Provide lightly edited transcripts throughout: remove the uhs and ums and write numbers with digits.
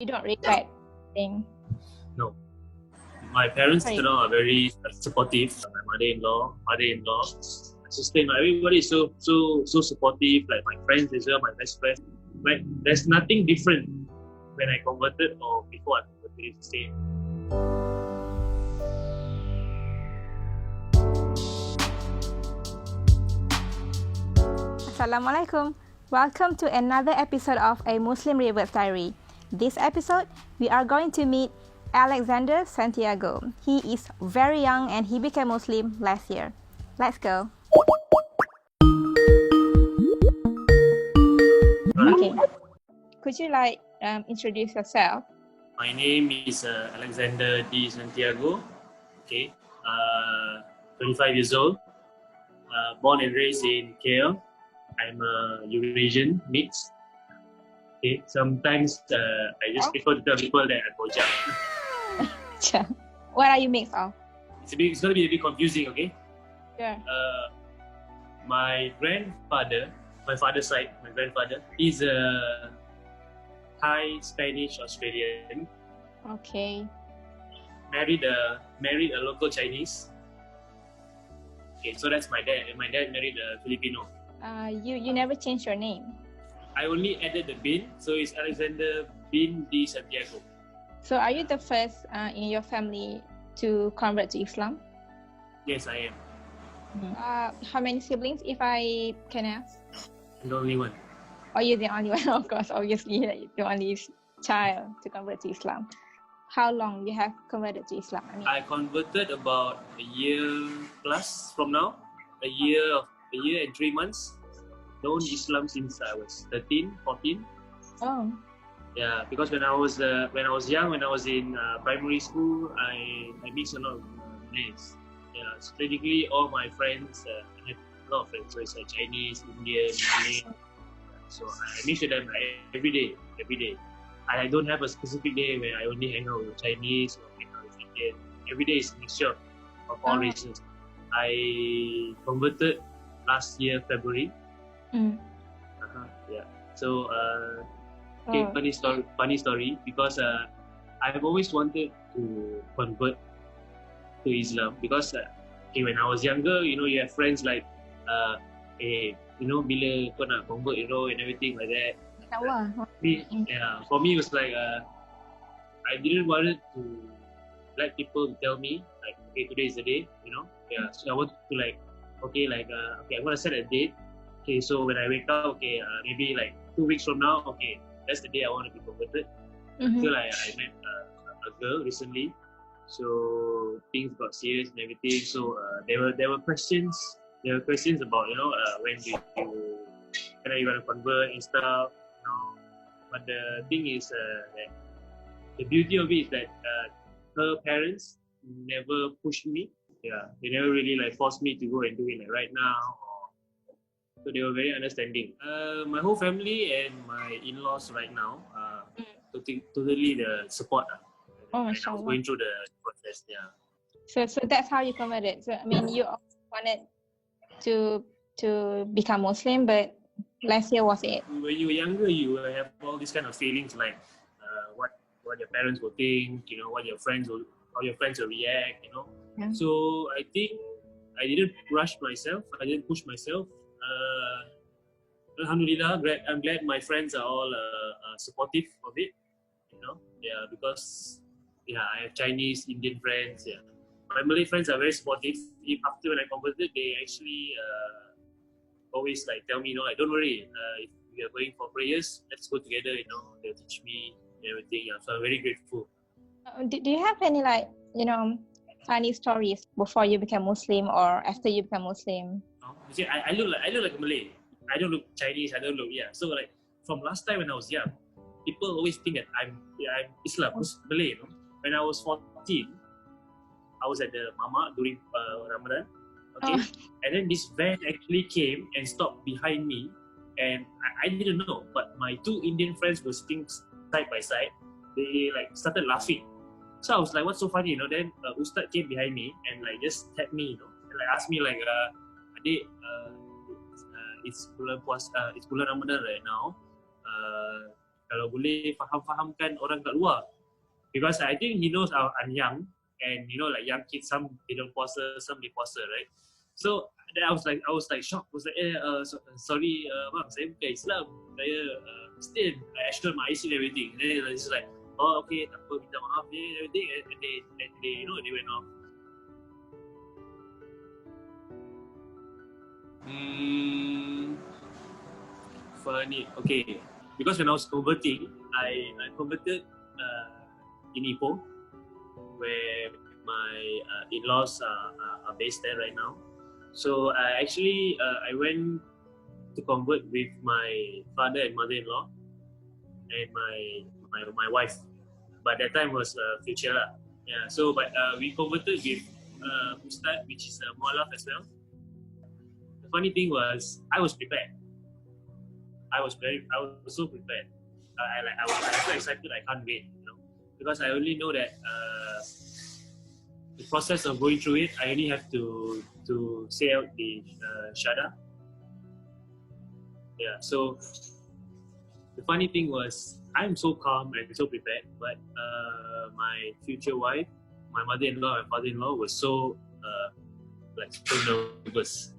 You don't regret anything? No. My parents Right. are very supportive. My mother-in-law, my sister-in-law, everybody is so supportive. Like my friends as well, my best friend. Like there's nothing different when I converted or before I converted. It's the same. Assalamualaikum. Welcome to another episode of a Muslim Reverts Diary. This episode, we are going to meet Alexander Santiago. He is very young and he became Muslim last year. Let's go. Okay. Could you introduce yourself? My name is Alexander D. Santiago. Okay, 25 years old. Born and raised in KL. I'm a Eurasian mix. Okay, sometimes I just prefer to tell people that I'm Bojang. What are you mixed of? It's going to be a bit confusing, okay? Sure. My grandfather, my father's side, is a Thai, Spanish, Australian. Okay. Married a local Chinese. Okay, so that's my dad. And my dad married a Filipino. You never changed your name. I only added the bin, so it's Alexander bin D. Santiago. So are you the first in your family to convert to Islam? Yes, I am. How many siblings, if I can ask? I'm the only one. Oh, you're the only one, of course. Obviously, you're the only child to convert to Islam. How long you have converted to Islam? I converted about a year plus from now. A year and 3 months. Known Islam since I was 13, 14. Oh. Yeah, because when I was young, when I was in primary school, I mixed a lot of Malays. Yeah, so technically all my friends, I have a lot of friends. So it's Chinese, Indian, Malay. So I mix with them every day. I don't have a specific day where I only hang out with Chinese or hang out with Indian. Every day is a mixture of all races. I converted last year February. Yeah. So funny story because I've always wanted to convert to Islam because when I was younger, you have friends like bila kau nak convert, and everything like that. For me it was like I didn't want to let people tell me like, okay, today is the day, so I wanted to I'm gonna set a date. Okay, so when I wake up, maybe like 2 weeks from now, that's the day I want to be converted. Until I met a girl recently, so things got serious and everything. So there were questions about when are you gonna convert and stuff. But the thing is that the beauty of it is that her parents never pushed me. Yeah, they never really forced me to go and do it right now. So they were very understanding. My whole family and my in-laws right now totally the support. Oh, going through the process. Yeah. So that's how you converted. So you wanted to become Muslim, but last year was it? When you were younger, you will have all these kind of feelings like what your parents will think, what your friends will, how your friends will react, Yeah. So I think I didn't rush myself. I didn't push myself. Alhamdulillah, I'm glad my friends are all supportive of it, because I have Chinese, Indian friends. Yeah, my Malay friends are very supportive. After when I converted, they actually always tell me, don't worry, if we are going for prayers, let's go together. They'll teach me everything. Yeah, so I'm very grateful. Do you have any funny stories before you became Muslim or after you become Muslim? You see, I look like a Malay. I don't look Chinese. I don't look So from last time when I was young, people always think that I'm Islam, Malay. When I was 14, I was at the Mama during Ramadan. Okay, and then this van actually came and stopped behind me, and I didn't know. But my 2 Indian friends were sitting side by side. They started laughing. So I was like, "What's so funny?" Then Ustad came behind me and just tapped me, and asked me "Adik, it's bulan Ramadan right now. kalau boleh faham-fahamkan orang kat luar. Because I think he knows I'm young, and you know, like young kids, some they don't puasa, some they puasa, right? So then I was like shocked. I was like, sorry, bang, saya bukan Islam, saya Christian. I showed my IC and everything. And then it's like, oh okay, tak apa, minta maaf and everything, and they you know, they went off. Funny. Okay, because when I was converting, I converted in Ipoh, where my in-laws are based there right now. So I went to convert with my father and mother-in-law and my wife. But that time was future lah. Yeah. So but we converted with Ustad, which is a mualaf as well. The funny thing was I was prepared. I was so prepared. I was so excited. I can't wait, you know, because I only know that the process of going through it, I only have to say out the shahada. Yeah. So the funny thing was, I'm so calm and so prepared, but my future wife, my mother-in-law and father-in-law were so so nervous.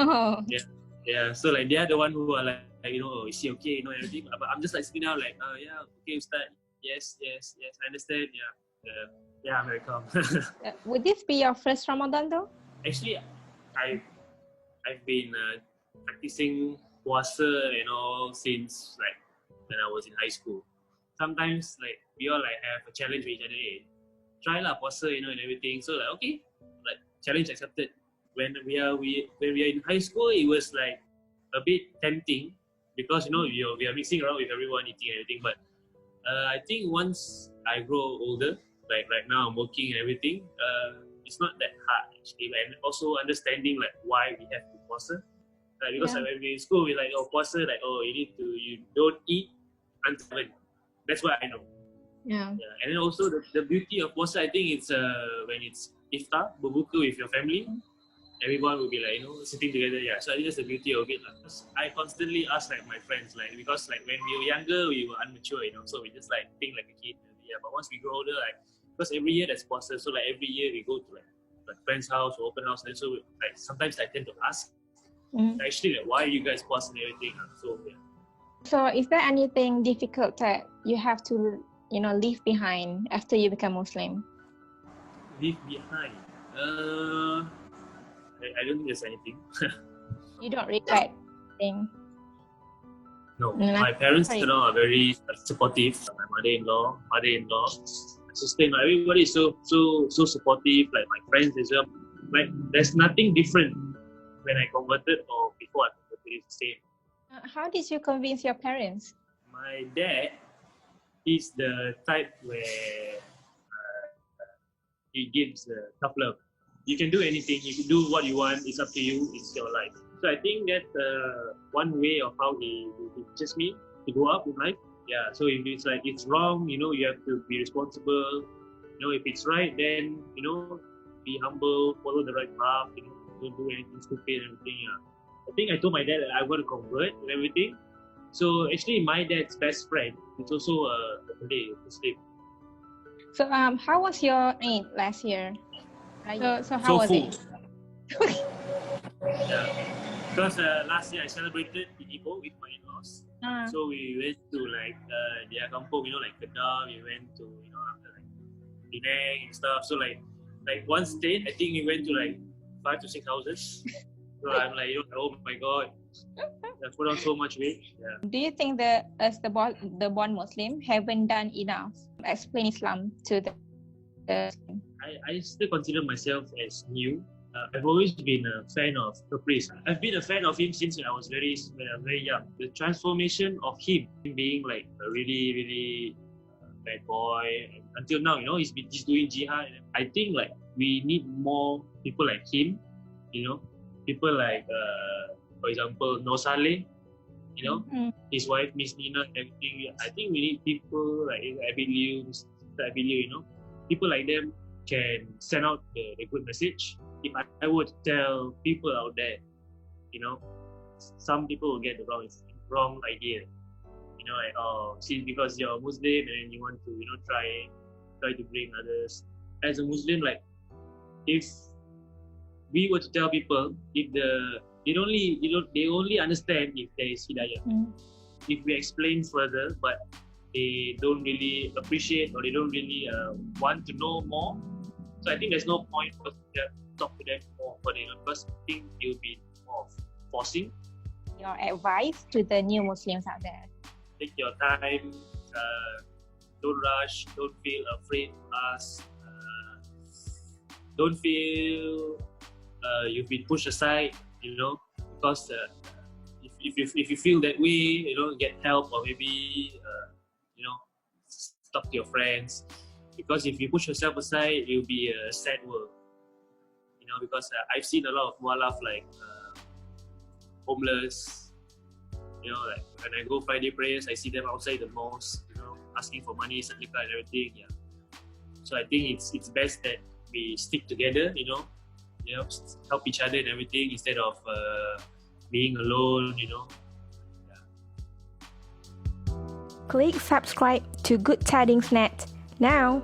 Oh. Yeah. Yeah, so like they are the one who are like, you know, oh, is she okay, you know, everything. But I'm just like sitting down like, yeah, okay, Ustad, yes, I understand, yeah, I'm very calm. Would this be your first Ramadan though? Actually, I've been practicing puasa, you know, since like when I was in high school. Sometimes like we all like have a challenge with each other. Hey, try lah puasa, you know, and everything. So like okay, like challenge accepted. When we are in high school, it was like a bit tempting because you know we are mixing around with everyone, eating everything. But I think once I grow older, like right now I'm working and everything, it's not that hard actually. And also understanding like why we have to puasa. Because when we're in school, we're like, oh, puasa, like, oh, you don't eat until 7. That's what I know. Yeah. And then also the beauty of puasa, I think it's when it's iftar, berbuka with your family. Everyone will be like, you know, sitting together. Yeah, so I think that's the beauty of it. I constantly ask like my friends, like, because like when we were younger, we were immature, you know, so we just like think like a kid. Yeah, but once we grow older, like, because every year there's puasa, so like every year we go to like friend's house or open house, and so like sometimes I tend to ask, actually, like, why are you guys pause and everything? So yeah. So is there anything difficult that you have to, you know, leave behind after you become Muslim? Leave behind? I don't think there's anything. You don't regret anything? No, my parents, you know, are very supportive. My mother-in-law, my sister-in-law, everybody is so supportive. Like my friends as well. Like there's nothing different when I converted or before I converted. It's the same. How did you convince your parents? My dad is the type where he gives tough love. You can do anything. You can do what you want. It's up to you. It's your life. So I think that's one way of how he teaches me to grow up in life. Yeah. So if it's like it's wrong, you know, you have to be responsible. You know, if it's right, then you know, be humble, follow the right path. You know, don't do anything stupid and everything. Yeah. I think I told my dad that I'm going to convert and everything. So actually, my dad's best friend is also a Muslim. So how was your Eid last year? So how was full. it? Yeah, because last year I celebrated in Ipoh with my in-laws. So we went to like their kampung, you know, like Kedah. We went to, you know, like Penang and stuff. So like one state, I think we went to like 5 to 6 houses. So I'm like, you know, oh my God, I put on so much weight. Yeah. Do you think that as the born Muslim haven't done enough explain Islam to the I still consider myself as new. I've always been a fan of Caprice. I've been a fan of him since I was very young. The transformation of him being like a really bad boy, and until now, you know, he's doing jihad. I think like we need more people like him. You know, people like for example, No Saleh. You know, his wife Miss Nina and everything. I think we need people like Abiliu, you know. People like them can send out the good message. If I would tell people out there, you know, some people will get the wrong idea. You like, oh, see, because you're Muslim and you want to, try to bring others. As a Muslim, like, if we were to tell people, if they only understand if there is hidayah. If we explain further, but they don't really appreciate or they don't really want to know more, so I think there's no point for them to talk to them more for them, because I think it will be more forcing. Your advice to the new Muslims out there? Take your time, don't rush, don't feel afraid to ask, don't feel you've been pushed aside, because if you feel that way, get help, or maybe talk to your friends, because if you push yourself aside, it will be a sad world, because I've seen a lot of mualaf like homeless, like when I go Friday prayers, I see them outside the mosque, asking for money, sadaqah and everything. So I think it's best that we stick together, help each other and everything, instead of being alone, Click subscribe to Good Tidings Net now.